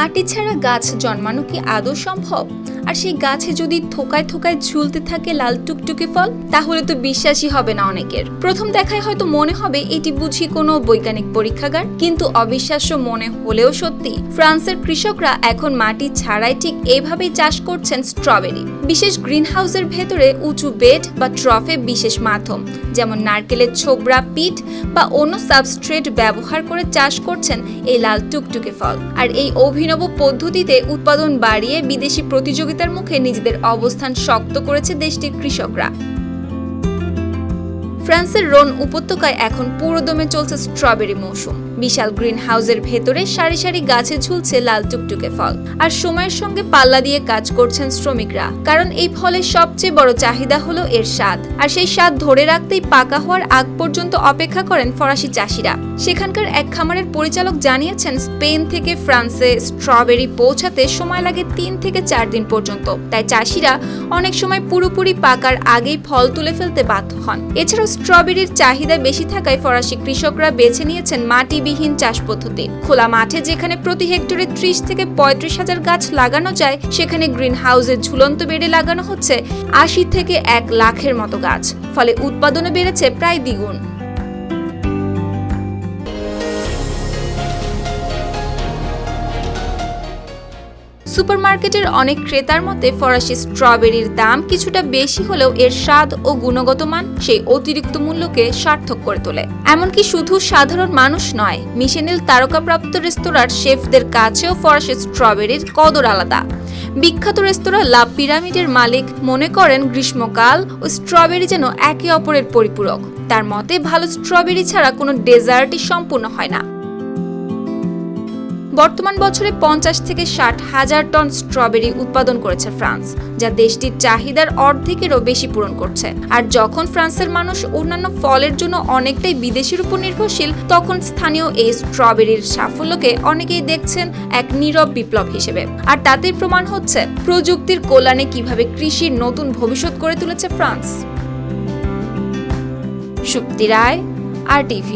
মাটি ছাড়া গাছ জন্মানো কি আদৌ সম্ভব? আর সেই গাছে যদি থোকায় থোকায় ঝুলতে থাকে লাল টুকটুকে ফল, তাহলে তো বিশ্বাসই হবে না অনেকের। প্রথম দেখায় হয়তো মনে হবে এটি বুঝি কোনো বৈজ্ঞানিক পরীক্ষাগার, কিন্তু অবিশ্বাস্য মনে হলেও সত্যি। ফ্রান্সের কৃষকরা এখন মাটি ছাড়াই ঠিক এইভাবেই চাষ করছেন স্ট্রবেরি। বিশেষ গ্রিনহাউসের ভেতরে উঁচু বেড বা ট্রফে বিশেষ মাধ্যম যেমন নারকেলের ছোবড়া, পিট বা অন্য সাবস্ট্রেট ব্যবহার করে চাষ করছেন এই লাল টুকটুকে ফল। আর এই অভিনব পদ্ধতিতে উৎপাদন বাড়িয়ে বিদেশি প্রতিযোগিতার মুখে নিজেদের অবস্থান শক্ত করেছে দেশটির কৃষকরা। ফ্রান্সের রোন উপত্যকায় এখন পুরোদমে চলছে স্ট্রবেরি মৌসুম। বিশাল গ্রিন হাউসের ভেতরে সারি সারি গাছে ঝুলছে লাল টুকটুকে ফল। আর সময়ের সঙ্গে পাল্লা দিয়ে কাজ করছেন শ্রমিকরা, কারণ এই ফলের সবচেয়ে বড় চাহিদা হলো এর স্বাদ। আর সেই স্বাদ ধরে রাখতেই পাকা হওয়ার আগ পর্যন্ত অপেক্ষা করেন ফরাসি চাষিরা। সেখানকার এক খামারের পরিচালক জানিয়েছেন, স্পেন থেকে ফ্রান্সে স্ট্রবেরি পৌঁছাতে সময় লাগে 3 থেকে 4 দিন পর্যন্ত। তাই চাষিরা অনেক সময় পুরোপুরি পাকার আগেই ফল তুলে ফেলতে বাধ্য হন। এছাড়াও স্ট্রবেরির চাহিদা বেশি থাকায় ফরাসি কৃষকরা বেছে নিয়েছেন মাটিবিহীন চাষ পদ্ধতি। খোলা মাঠে যেখানে প্রতি হেক্টরে 30 থেকে 35 হাজার গাছ লাগানো যায়, সেখানে গ্রিন হাউসের ঝুলন্ত বেডে লাগানো হচ্ছে 80 থেকে 1 লাখের মতো গাছ। ফলে উৎপাদনে বেড়েছে প্রায় দ্বিগুণ। সুপারমার্কেটের অনেক ক্রেতার মতে ফরাসি স্ট্রবেরির দাম কিছুটা বেশি হলেও এর স্বাদ ও গুণগত মান সেই অতিরিক্ত মূল্যকে সার্থক করে তোলে। এমনকি শুধু সাধারণ মানুষ নয়, মিশেলিন তারকাপ্রাপ্ত রেস্তোরাঁর শেফদের কাছেও ফরাসি স্ট্রবেরির কদর আলাদা। বিখ্যাত রেস্তোরাঁ লা পিরামিডের মালিক মনে করেন গ্রীষ্মকাল ও স্ট্রবেরি যেন একে অপরের পরিপূরক। তার মতে ভালো স্ট্রবেরি ছাড়া কোনো ডেজার্টই সম্পূর্ণ হয় না। বর্তমান বছরে 50 থেকে 60 হাজার টন স্ট্রবেরি উৎপাদন করেছে ফ্রান্স, যা দেশটির চাহিদার অর্ধেকেরও বেশি পূরণ করছে। আর যখন ফ্রান্সের মানুষ অন্যান্য ফলের জন্য অনেকটাই বিদেশের উপর নির্ভরশীল, তখন স্থানীয় এই স্ট্রবেরির সাফল্যকে অনেকেই দেখছেন এক নীরব বিপ্লব হিসেবে। আর তাতেই প্রমাণ হচ্ছে প্রযুক্তির কল্যাণে কিভাবে কৃষির নতুন ভবিষ্যৎ গড়ে তুলেছে ফ্রান্স। সুপ্তি রায়, RTV।